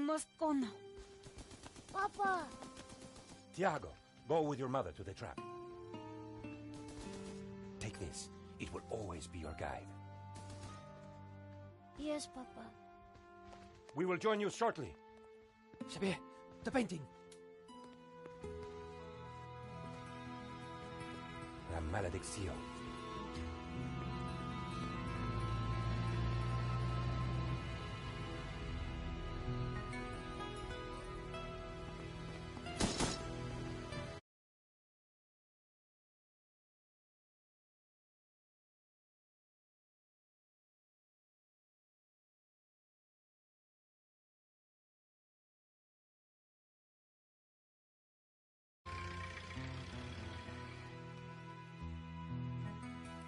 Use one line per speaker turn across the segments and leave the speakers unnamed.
must go now.
Papa!
Tiago, go with your mother to the trap. Take this. It will always be your guide.
Yes, Papa.
We will join you shortly.
Xavier, the painting.
La maledicción.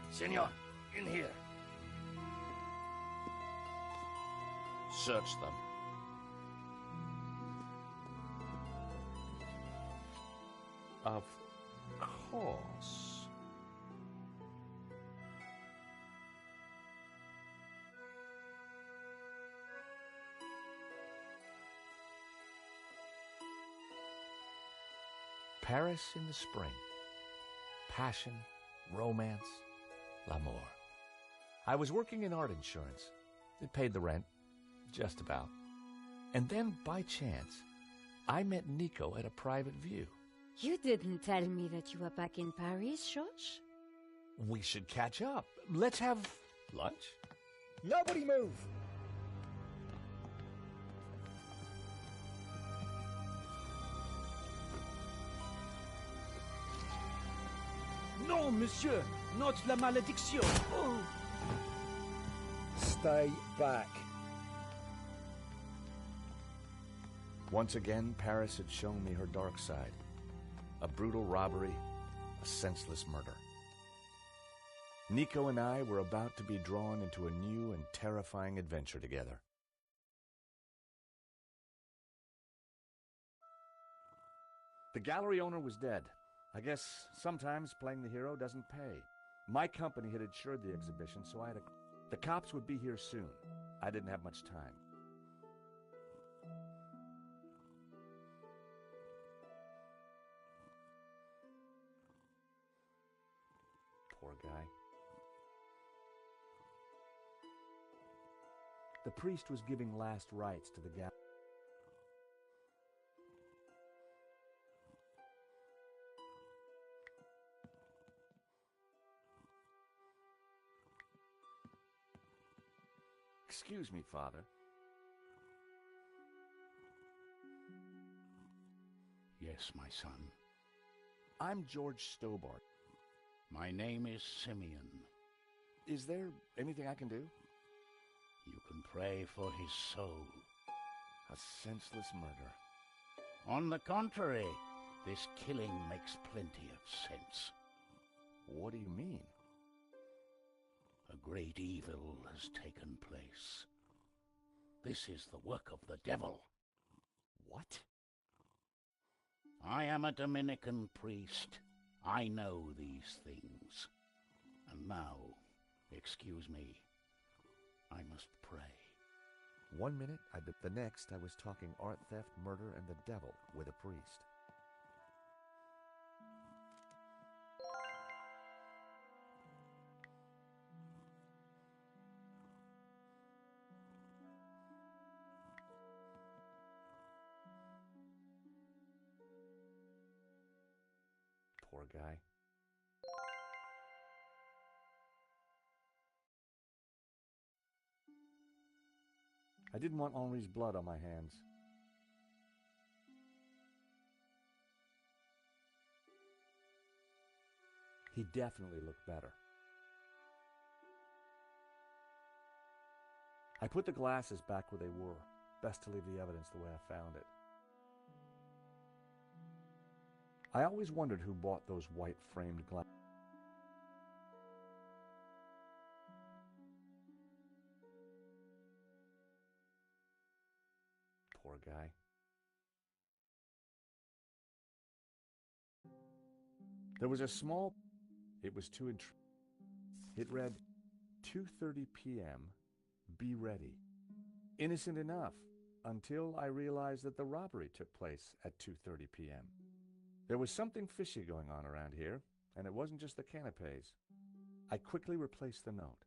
Senor, in here. Search them. Of course.
Paris in the spring. Passion, romance, l'amour. I was working in art insurance. It paid the rent, just about. And then, by chance, I met Nico at a private view.
You didn't tell me that you were back in Paris, George?
We should catch up. Let's have lunch.
Nobody move! Non, monsieur! Not la malédiction! Oh. Stay back.
Once again, Paris had shown me her dark side. A brutal robbery, a senseless murder. Nico and I were about to be drawn into a new and terrifying adventure together. The gallery owner was dead. I guess sometimes playing the hero doesn't pay. My company had insured the exhibition, so the cops would be here soon. I didn't have much time. Poor guy. The priest was giving last rites to the gallery. Excuse me, Father.
Yes, my son.
I'm George Stobart.
My name is Simeon.
Is there anything I can do?
You can pray for his soul.
A senseless murder.
On the contrary, this killing makes plenty of sense.
What do you mean?
A great evil has taken place. This is the work of the devil.
What?
I am a Dominican priest. I know these things. And now, excuse me, I must pray.
1 minute, the next, I was talking art theft, murder, and the devil with a priest. Poor guy. I didn't want Henri's blood on my hands. He definitely looked better. I put the glasses back where they were. Best to leave the evidence the way I found it. I always wondered who bought those white framed glasses. Poor guy. There was a small... It was too It read, 2:30 p.m., be ready. Innocent enough. until I realized that the robbery took place at 2:30 p.m. There was something fishy going on around here, and it wasn't just the canapes. I quickly replaced the note.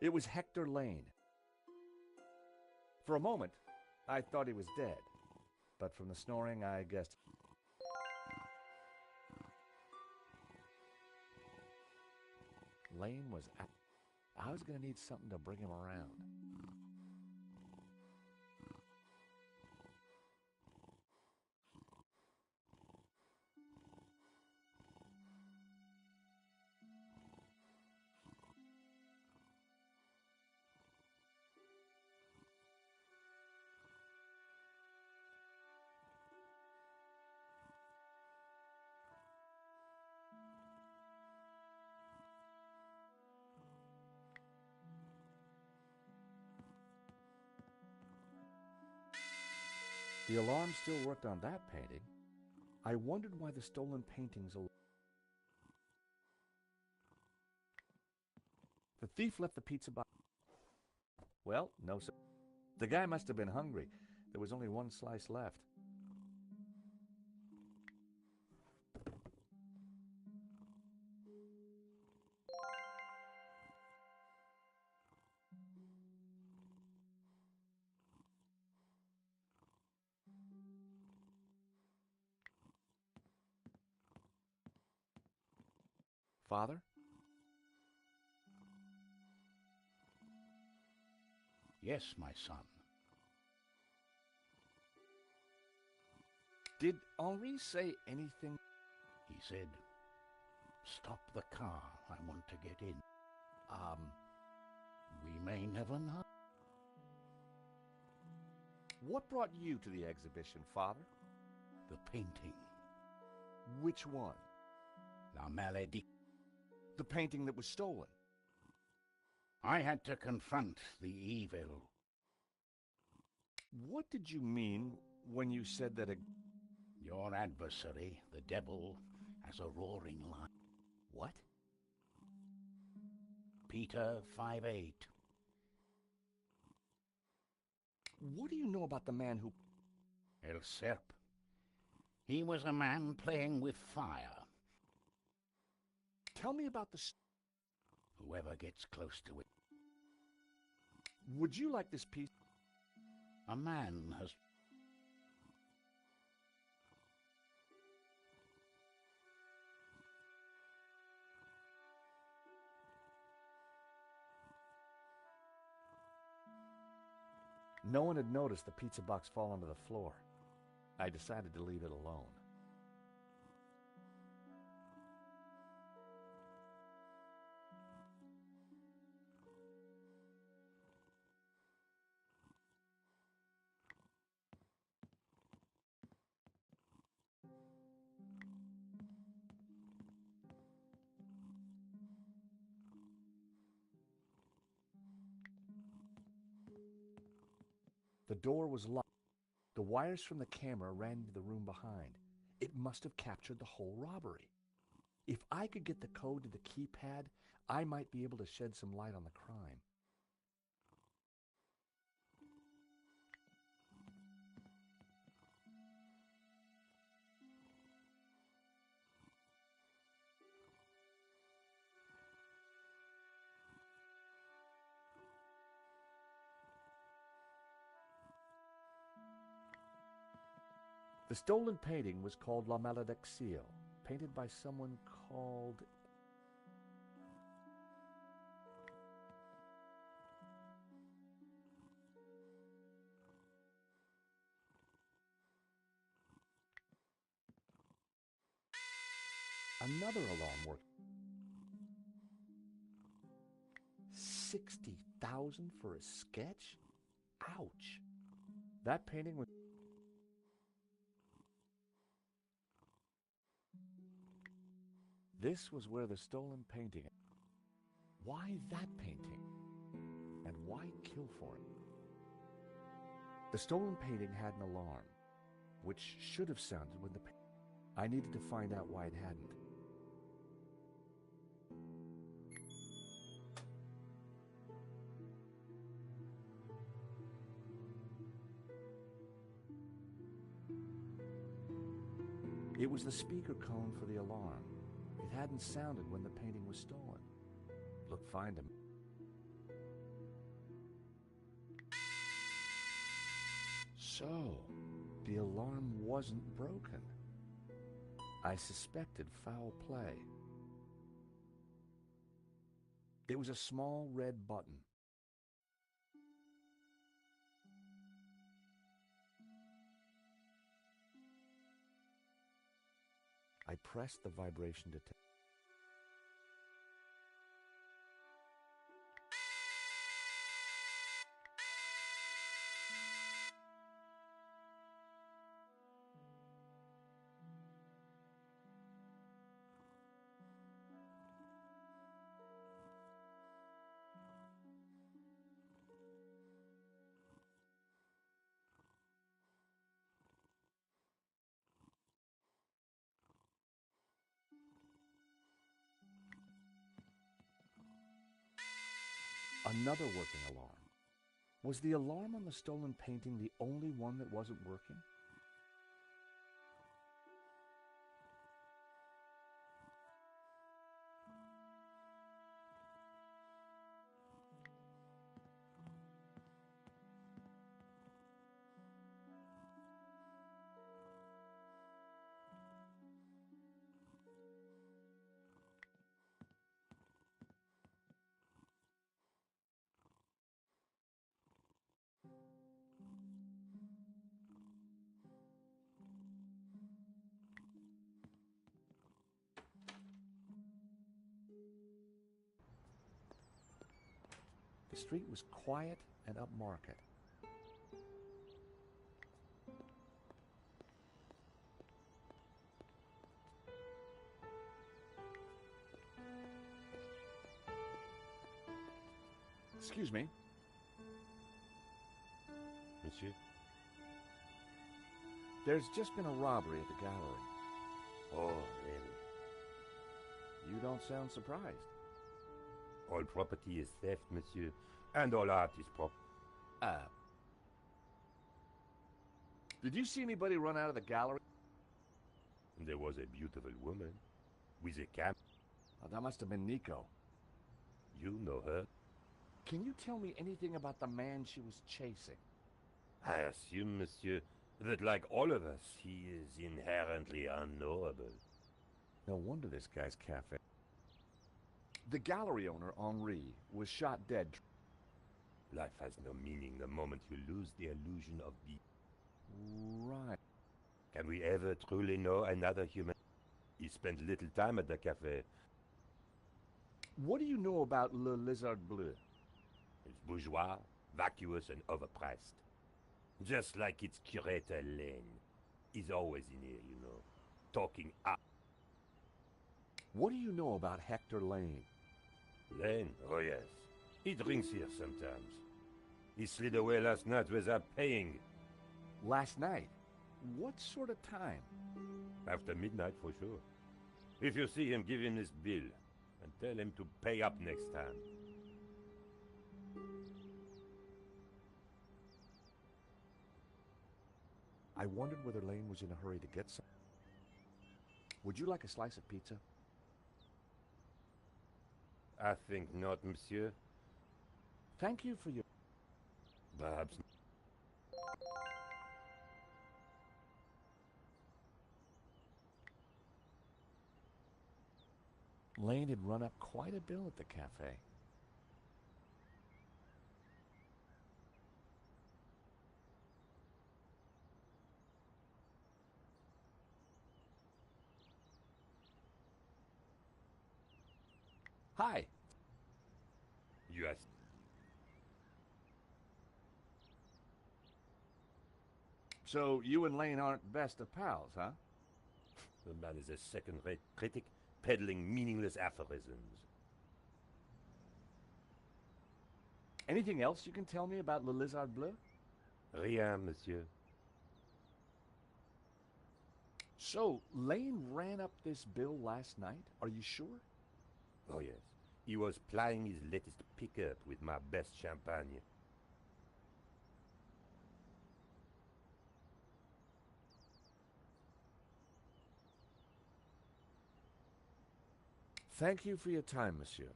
It was Hector Lane. For a moment, I thought he was dead, but from the snoring, I guessed. Lane was at. I was going to need something to bring him around. The alarm still worked on that painting. I wondered why the stolen paintings. The thief left the pizza box. Well, no, sir. The guy must have been hungry. There was only one slice left. Father?
Yes, my son.
Did Henri say anything?
He said, "Stop the car. I want to get in." We may never know.
What brought you to the exhibition, Father?
The painting.
Which one?
La Malédiction.
The painting that was stolen.
I had to confront the evil.
What did you mean when you said that
Your adversary, the devil, has a roaring lion.
What?
Peter 5:8.
What do you know about the man who...
El Serpent. He was a man playing with fire.
Tell me about the...
Whoever gets close to it.
Would you like this piece?
A man has...
No one had noticed the pizza box fall onto the floor. I decided to leave it alone. The door was locked. The wires from the camera ran into the room behind. It must have captured the whole robbery. If I could get the code to the keypad, I might be able to shed some light on the crime. The stolen painting was called La Malédiction, painted by someone called... Another alarm worked. $60,000 for a sketch? Ouch. That painting was... This was where the stolen painting... Why that painting? And why kill for it? The stolen painting had an alarm, which should have sounded when the... I needed to find out why it hadn't. It was the speaker cone for the alarm. It hadn't sounded when the painting was stolen. Look, find him. So, the alarm wasn't broken. I suspected foul play. It was a small red button. I pressed the vibration detector. Another working alarm. Was the alarm on the stolen painting the only one that wasn't working? The street was quiet and upmarket. Excuse me.
Monsieur?
There's just been a robbery at the gallery.
Oh, really?
You don't sound surprised.
All property is theft, monsieur, and all art is prop.
Did you see anybody run out of the gallery?
There was a beautiful woman with a cam.
Oh, that must have been Nico.
You know her?
Can you tell me anything about the man she was chasing?
I assume, monsieur, that like all of us, he is inherently unknowable.
No wonder this guy's cafe. The gallery owner, Henri, was shot dead.
Life has no meaning the moment you lose the illusion of being.
Right.
Can we ever truly know another human? He spent little time at the cafe.
What do you know about Le Lizard Bleu?
It's bourgeois, vacuous, and overpriced. Just like its curator Lane. He's always in here, you know, talking up.
What do you know about Hector Lane?
Lane? Oh yes. He drinks here sometimes. He slid away last night without paying.
Last night? What sort of time?
After midnight, for sure. If you see him, give him this bill, and tell him to pay up next time.
I wondered whether Lane was in a hurry to get some. Would you like a slice of pizza?
I think not, monsieur.
Thank you for your...
Perhaps.
Lane had run up quite a bill at the cafe. Hi.
You asked.
So you and Lane aren't best of pals, huh?
The man is a second-rate critic peddling meaningless aphorisms.
Anything else you can tell me about Le Lizard Bleu?
Rien, monsieur.
So, Lane ran up this bill last night? Are you sure?
Oh, yes. He was plying his latest pickup with my best champagne.
Thank you for your time, monsieur.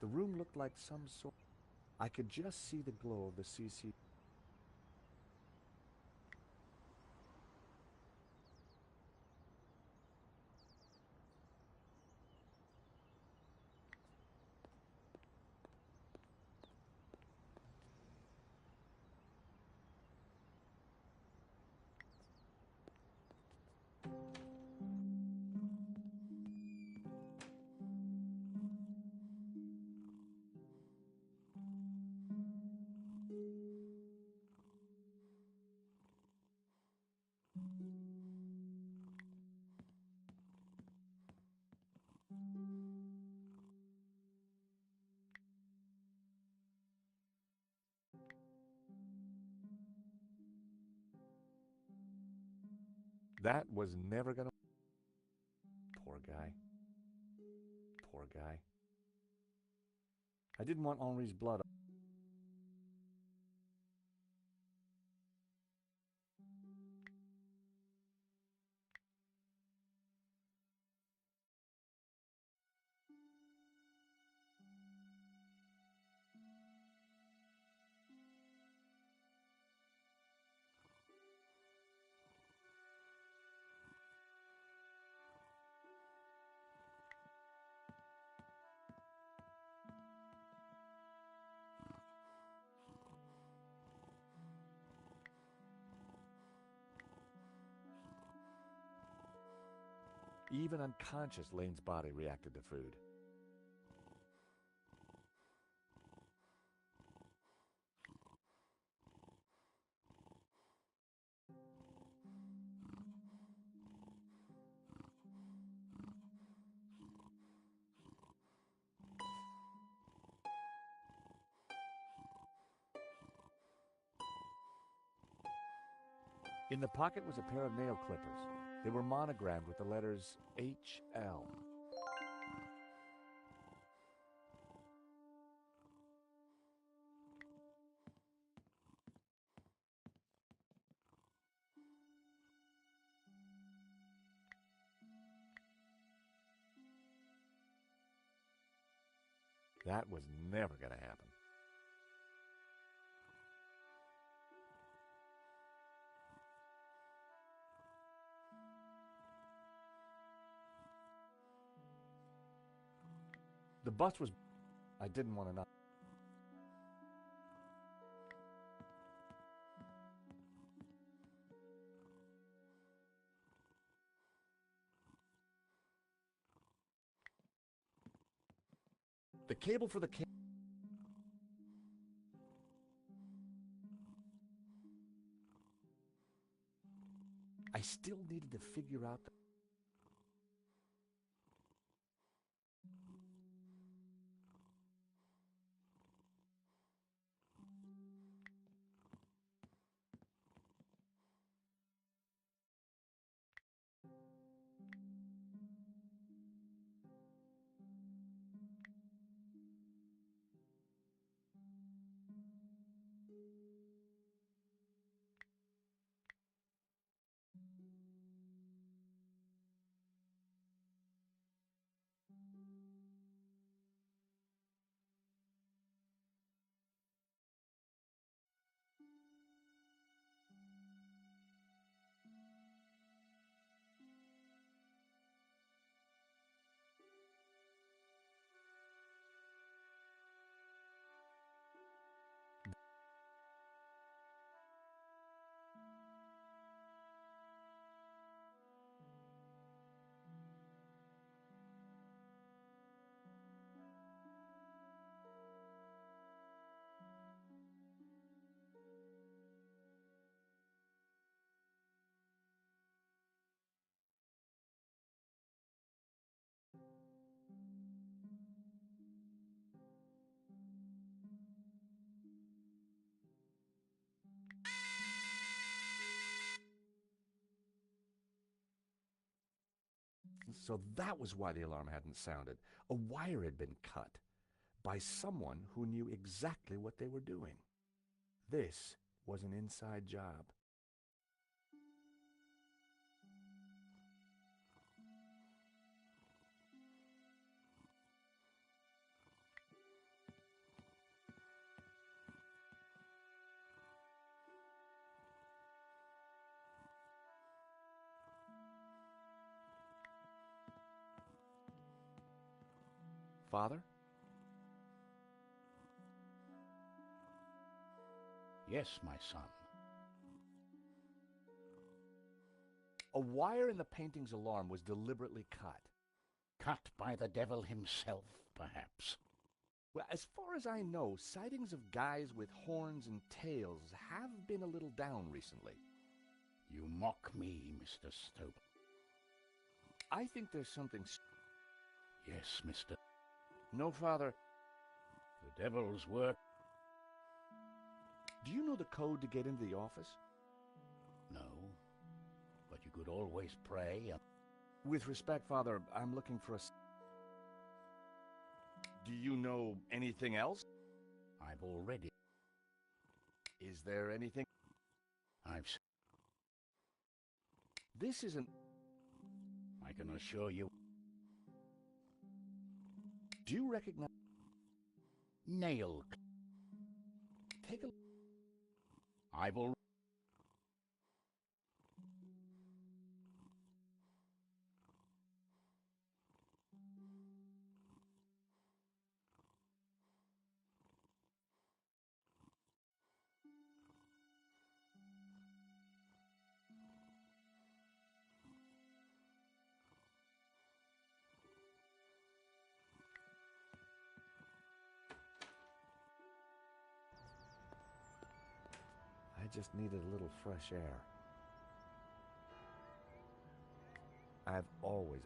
The room looked like some sort... I could just see the glow of the CC... That was never gonna... Poor guy. Poor guy. I didn't want Henri's blood. Even unconscious, Lane's body reacted to food. In the pocket was a pair of nail clippers. They were monogrammed with the letters HL. That was never going to happen. The bus was... I didn't want to know. The cable for the... I still needed to figure out... so that was why the alarm hadn't sounded. A wire had been cut by someone who knew exactly what they were doing. This was an inside job. Father?
Yes, my son.
A wire in the painting's alarm was deliberately cut.
Cut by the devil himself, perhaps.
Well, as far as I know, sightings of guys with horns and tails have been a little down recently.
You mock me, Mr. Stope.
I think there's something...
Yes, Mr.
No, Father.
The devil's work.
Do you know the code to get into the office?
No, but you could always pray and...
With respect, Father, I'm looking for a... Do you know anything else?
I've already...
Is there anything...
I've...
This isn't...
I can assure you...
Do you recognize...
Nail...
Take a...
I've already...
I just needed a little fresh air. I've always...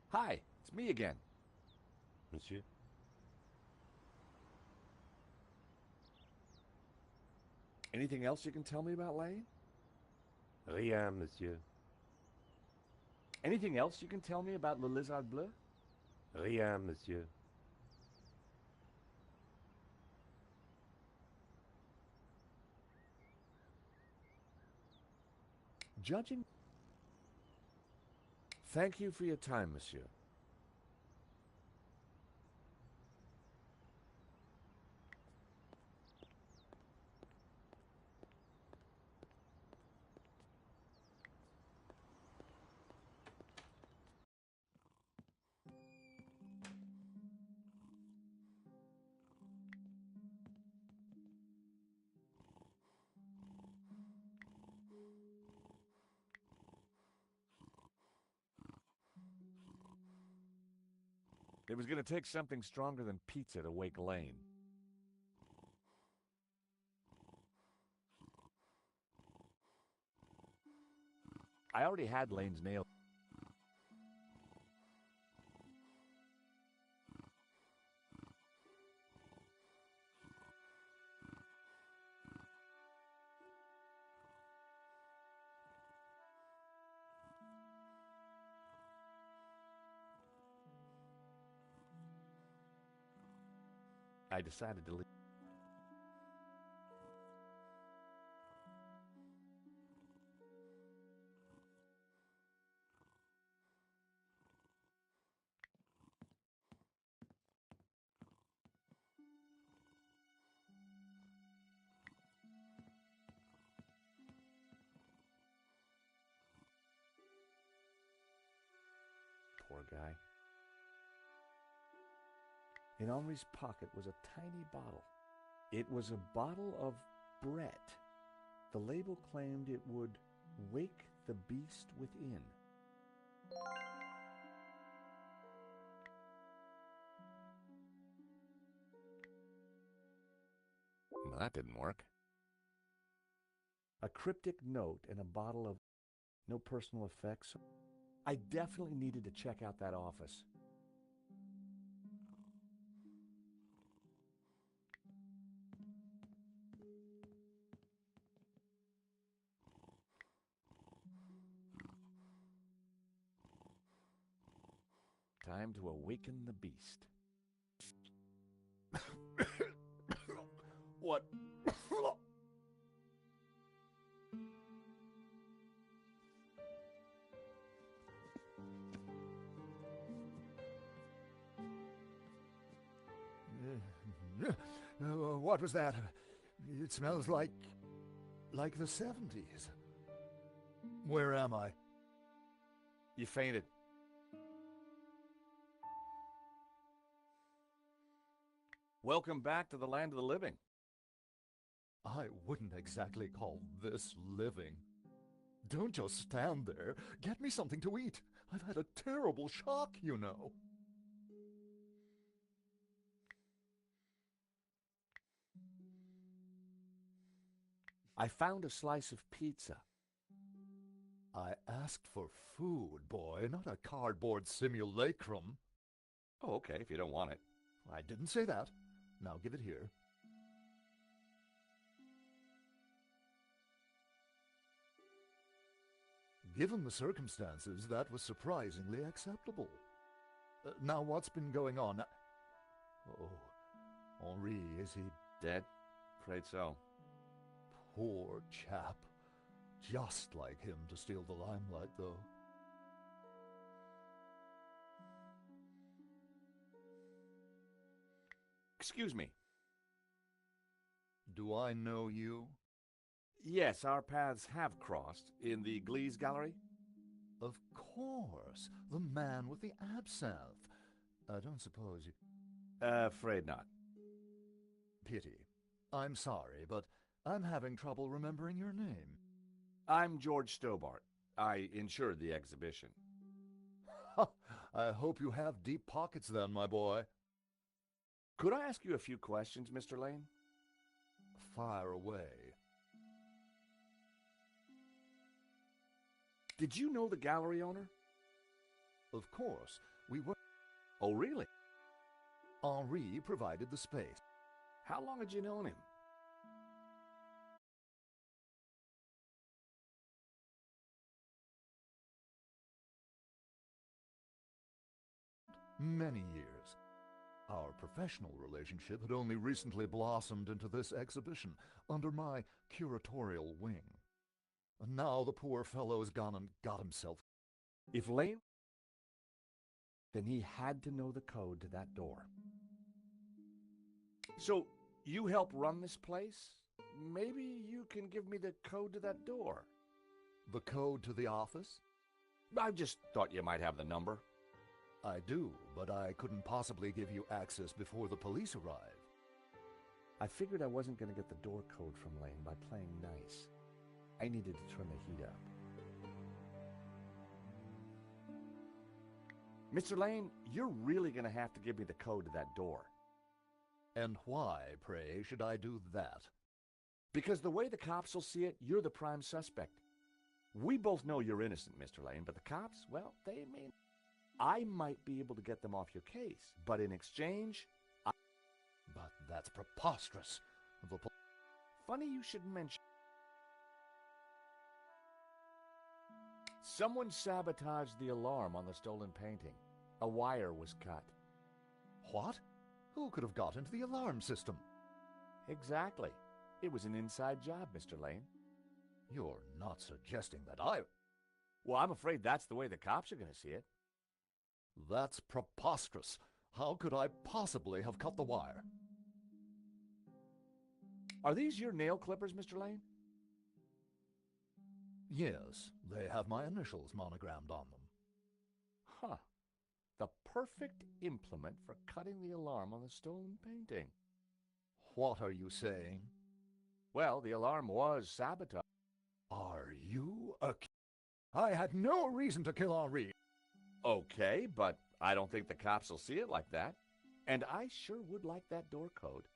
Hi, it's me again.
Monsieur?
Anything else you can tell me about Lane?
Rien, monsieur.
Anything else you can tell me about Le Lizard Bleu?
Rien, monsieur.
Judging... Thank you for your time, monsieur. It was going to take something stronger than pizza to wake Lane. I already had Lane's nail. I decided to leave. Poor guy. In Henri's pocket was a tiny bottle. It was a bottle of Brett. The label claimed it would wake the beast within. Well, that didn't work. A cryptic note and a bottle of No personal effects. I definitely needed to check out that office. Time to awaken the beast.
What?
What was that? It smells like the 70s. Where am I?
You fainted. Welcome back to the land of the living.
I wouldn't exactly call this living. Don't just stand there. Get me something to eat. I've had a terrible shock, you know.
I found a slice of pizza.
I asked for food, boy, not a cardboard simulacrum.
Oh, okay, if you don't want it.
I didn't say that. Now give it here. Given the circumstances, that was surprisingly acceptable. Now, what's been going on? Oh, Henri, is he
Dead? Afraid so.
poor chap? Just like him to steal the limelight, though.
Excuse me.
Do I know you?
Yes, our paths have crossed in the Glees Gallery.
Of course, the man with the absinthe. I don't suppose you...
Afraid not.
Pity. I'm sorry, but I'm having trouble remembering your name.
I'm George Stobart. I insured the exhibition.
I hope you have deep pockets then, my boy.
Could I ask you a few questions, Mr. Lane?
Fire away.
Did you know the gallery owner?
Of course, we were...
Oh, really?
Henri provided the space.
How long had you known him?
Many years. Our professional relationship had only recently blossomed into this exhibition under my curatorial wing. And now the poor fellow's gone and got himself...
If Lane... Then he had to know the code to that door. So, you help run this place? Maybe you can give me the code to that door.
The code to the office?
I just thought you might have the number.
I do, but I couldn't possibly give you access before the police arrive.
I figured I wasn't going to get the door code from Lane by playing nice. I needed to turn the heat up. Mr. Lane, you're really going to have to give me the code to that door.
And why, pray, should I do that?
Because the way the cops will see it, you're the prime suspect. We both know you're innocent, Mr. Lane, but the cops, well, they may... I might be able to get them off your case, but in exchange,
But that's preposterous.
Funny you should mention... Someone sabotaged the alarm on the stolen painting. A wire was cut.
What? Who could have got into the alarm system?
Exactly. It was an inside job, Mr. Lane.
You're not suggesting that I...
Well, I'm afraid that's the way the cops are going to see it.
That's preposterous. How could I possibly have cut the wire?
Are these your nail clippers, Mr. Lane?
Yes, they have my initials monogrammed on them.
Huh. The perfect implement for cutting the alarm on the stolen painting.
What are you saying?
Well, the alarm was sabotaged.
Are you a... I had no reason to kill Henri.
Okay, but I don't think the cops will see it like that. And I sure would like that door code.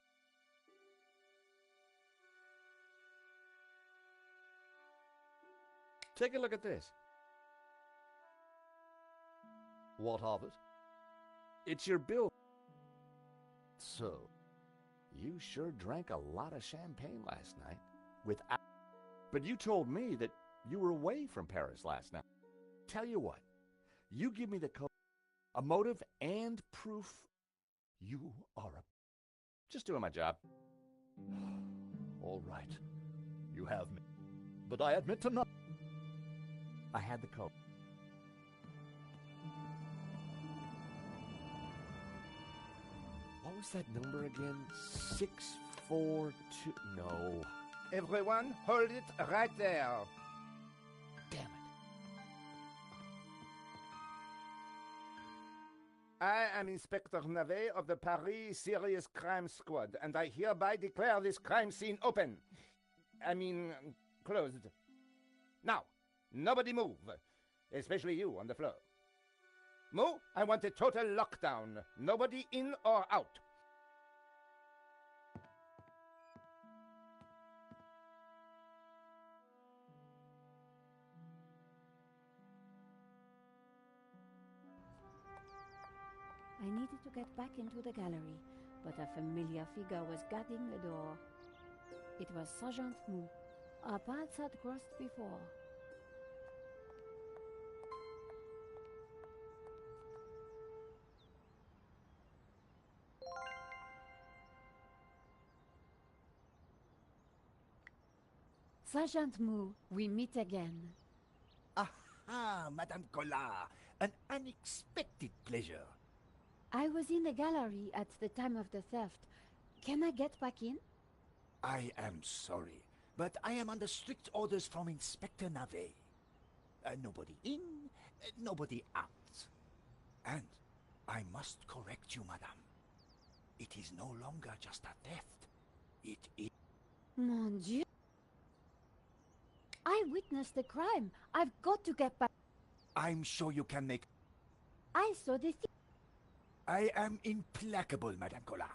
Take a look at this.
What of it?
It's your bill.
So,
You sure drank a lot of champagne last night. But you told me that you were away from Paris last night. Tell you what, you give me the code, a motive and proof.
you are a...
Just doing my job.
All right. You have me. But I admit to nothing.
I had the code. What was that number again? 642. No.
Everyone, hold it right there.
Damn it.
I am Inspector Navet of the Paris Serious Crime Squad, and I hereby declare this crime scene open. Closed. Now, nobody move, especially you on the floor. Mo, I want a total lockdown. Nobody in or out.
I needed to get back into the gallery, but a familiar figure was guarding the door. It was Sergeant Mou. Our paths had crossed before. Sergeant Mou, we meet again.
Aha, Madame Collard. An unexpected pleasure.
I was in the gallery at the time of the theft. Can I get back in?
I am sorry, but I am under strict orders from Inspector Navet. Nobody in, nobody out. And I must correct you, madame. It is no longer just a theft. It is...
Mon Dieu! I witnessed the crime. I've got to get back.
I'm sure you can make...
I saw the thief.
I am implacable, Madame Collard.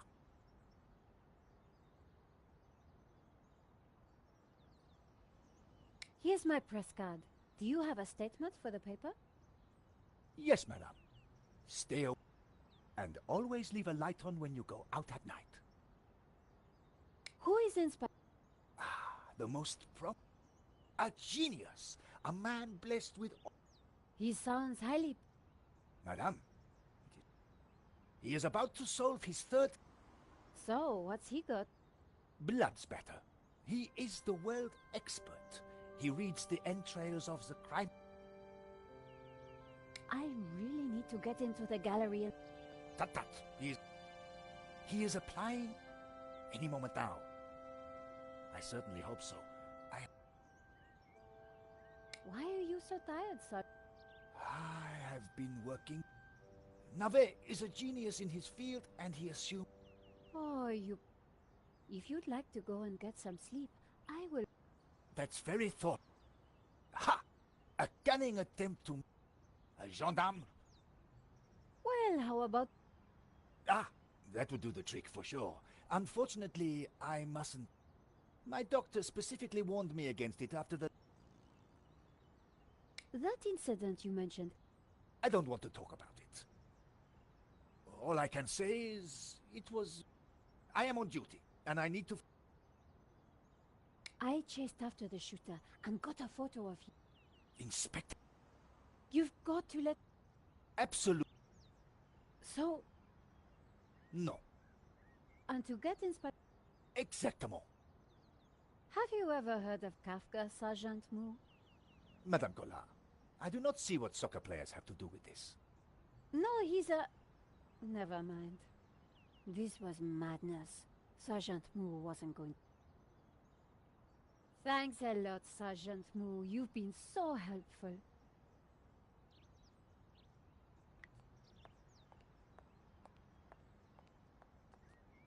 Here's my press card. Do you have a statement for the paper?
Yes, madame. Stay away. And always leave a light on when you go out at night.
Who is Inspector?
The most a genius. A man blessed with...
He sounds highly...
Madame, he is about to solve his third...
So, what's he got?
blood spatter. He is the world expert. He reads the entrails of the crime...
I really need to get into the gallery and...
Tut tut. He is applying any moment now. I certainly hope so.
Why are you so tired, sir?
I have been working. Navet is a genius in his field, and he assumed...
Oh, you... If you'd like to go and get some sleep, I will...
That's very thought. Ha! A cunning attempt to... A gendarme?
Well, how about...
Ah, that would do the trick for sure. Unfortunately, I mustn't... My doctor specifically warned me against it after the...
That incident you mentioned...
I don't want to talk about it. All I can say is... It was... I am on duty, and I need to...
I chased after the shooter and got a photo of you.
Inspector...
You've got to let...
Absolutely.
So...
No.
And to get Inspector...
Exactement.
Have you ever heard of Kafka, Sergeant Mou?
Madame Collard, I do not see what soccer players have to do with this.
No, he's a... Never mind. This was madness. Sergeant Mou wasn't going... Thanks a lot, Sergeant Mou. You've been so helpful.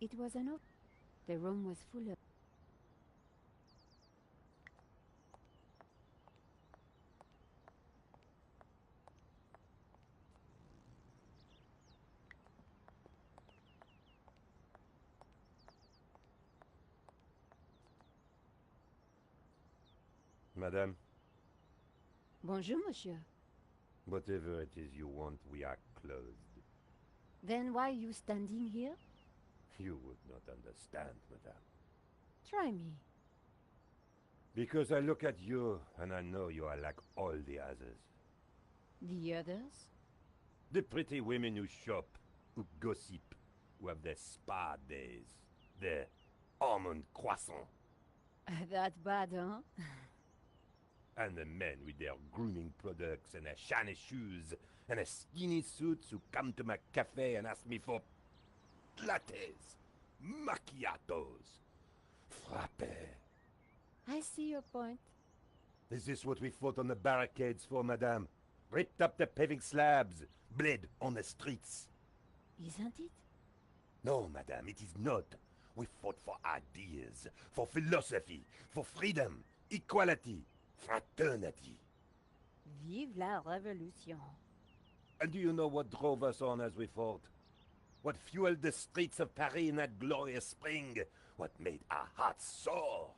It was an open... The room was full of...
Madame,
Bonjour, monsieur.
whatever it is you want, we are closed.
Then why are you standing here?
You would not understand, madame.
Try me.
Because I look at you and I know you are like all the others.
The others?
The pretty women who shop, who gossip, who have their spa days, their almond croissant.
That bad, huh?
And the men with their grooming products and their shiny shoes and their skinny suits who come to my cafe and ask me for lattes, macchiatos, frappe.
I see your point.
Is this what we fought on the barricades for, madame? Ripped up the paving slabs, bled on the streets.
Isn't it?
No, madame, it is not. We fought for ideas, for philosophy, for freedom, equality, fraternity.
Vive la révolution.
And do you know what drove us on as we fought? What fueled the streets of Paris in that glorious spring? What made our hearts soar?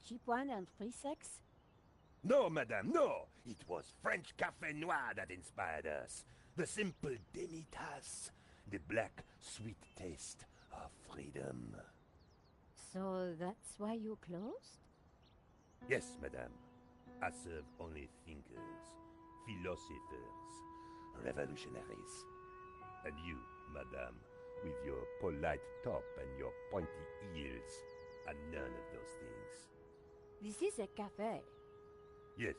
Cheap wine and free sex?
No, madame, no! It was French Café Noir that inspired us. The simple demi-tasse, the black, sweet taste of freedom.
So that's why you closed?
Yes, madame. I serve only thinkers, philosophers, revolutionaries. And you, madame, with your polite top and your pointy heels, are none of those things.
This is a cafe.
Yes,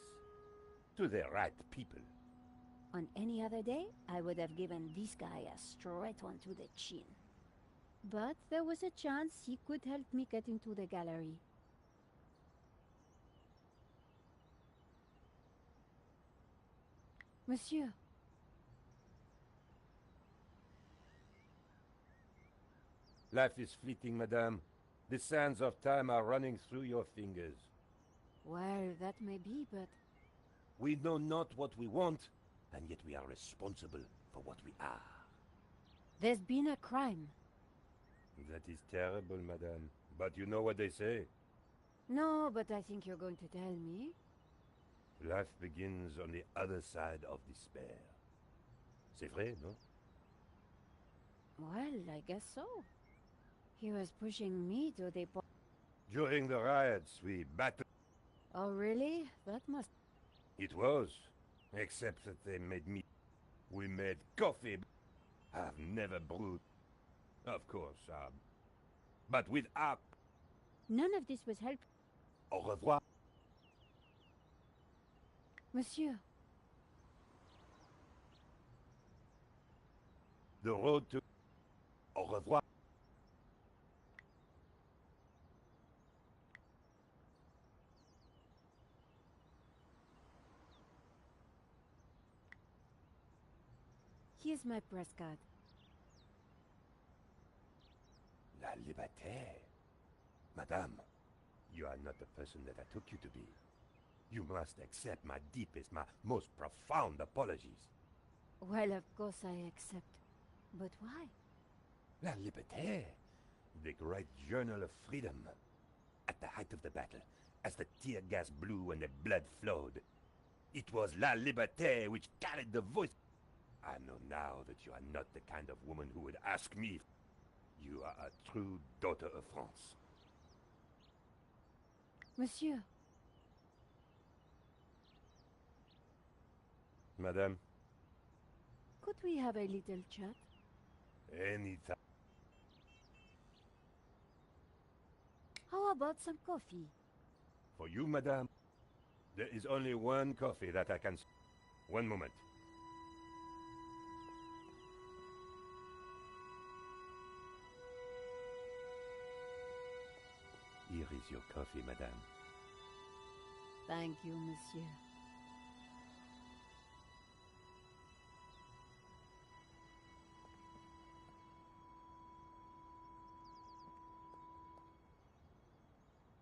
to the right people.
On any other day, I would have given this guy a straight one to the chin. But there was a chance he could help me get into the gallery. Monsieur.
Life is fleeting, madame. The sands of time are running through your fingers.
Well, that may be, but...
We know not what we want, and yet we are responsible for what we are.
There's been a crime.
That is terrible, madame. But you know what they say.
No, but I think you're going to tell me.
Life begins on the other side of despair. C'est vrai, no?
Well, I guess so. He was pushing me to the...
During the riots, we battled.
Oh, really? That must...
It was. Except that they made me... We made coffee. I've never brewed. Of course, but without...
None of this was help...
Au revoir.
Monsieur.
The road to... Au revoir.
Here's my press card.
La liberté. Madame, you are not the person that I took you to be. You must accept my deepest, my most profound apologies.
Well, of course I accept. But why?
La liberté. The great journal of freedom. At the height of the battle, as the tear gas blew and the blood flowed, it was La Liberté which carried the voice. I know now that you are not the kind of woman who would ask me. You are a true daughter of France.
Monsieur.
Madame?
Could we have a little chat?
Anytime.
How about some coffee?
For you, madame, there is only one coffee that I can... One moment. Here is your coffee, madame.
Thank you, monsieur.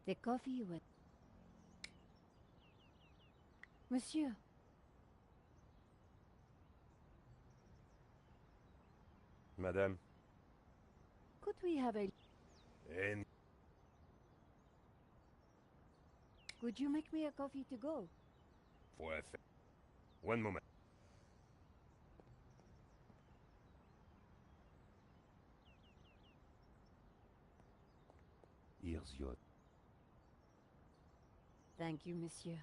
The coffee with... Monsieur.
Madame?
Could we have a...
And...
Could you make me a coffee to go?
For a... One moment. was your...
Thank you, monsieur.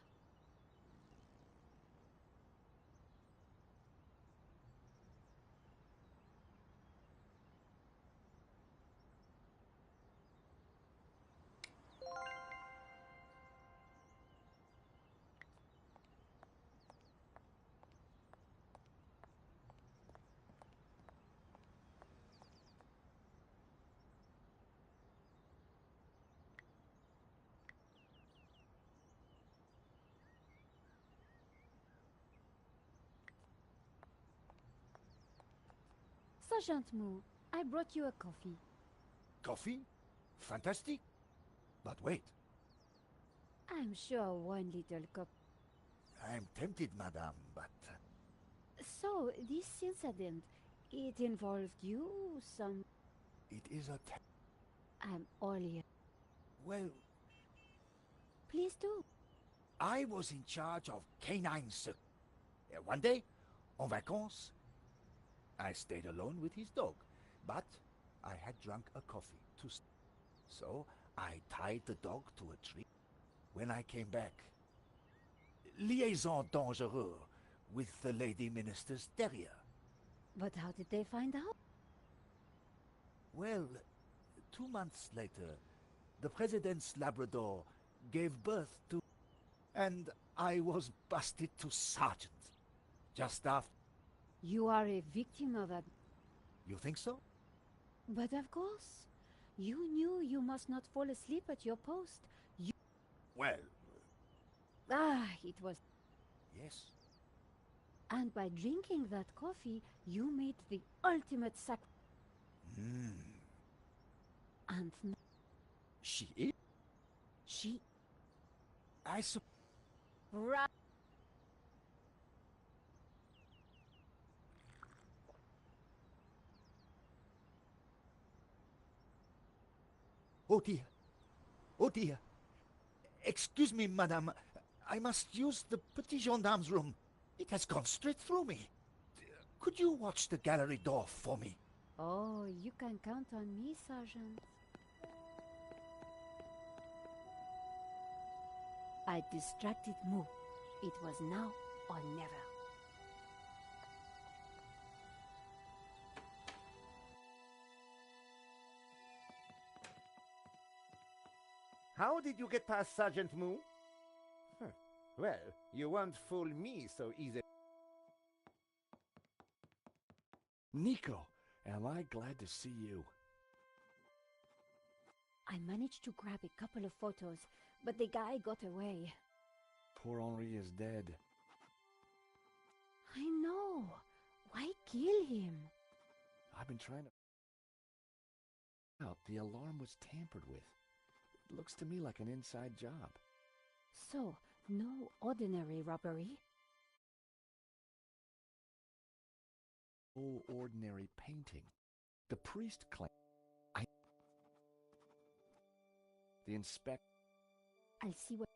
Sergeant Moo, I brought you a coffee.
Coffee? Fantastic. But wait,
I'm sure one little cup.
I'm tempted, madame, but...
So, this incident, it involved you, some...
It is a...
I'm all ears.
Well,
Please do.
I was in charge of canine circus. One day, en vacances, I stayed alone with his dog, but I had drunk a coffee to sleep. So I tied the dog to a tree. When I came back, liaison dangereux with the lady minister's terrier.
But how did they find out?
Well, 2 months later, the president's Labrador gave birth to... And I was busted to sergeant. Just after...
You are a victim of a...
You think so?
But of course. You knew you must not fall asleep at your post. You...
Well,
It was...
yes.
And by drinking that coffee, you made the ultimate sacrifice. And
She is?
she...
I suppose...
Right.
Oh dear. Oh dear. Excuse me, madame. I must use the petit gendarme's room. It has gone straight through me. Could you watch the gallery door for me?
Oh, you can count on me, Sergeant. I distracted Moo. It was now or never.
How did you get past Sergeant Moo? Huh. Well, you won't fool me so easily.
Nico, am I glad to see you.
I managed to grab a couple of photos, but the guy got away.
Poor Henri is dead.
I know. Why kill him?
I've been trying to... out. The alarm was tampered with. It looks to me like an inside job.
So, no ordinary robbery?
No ordinary painting. The priest claimed... The inspector...
I'll see what...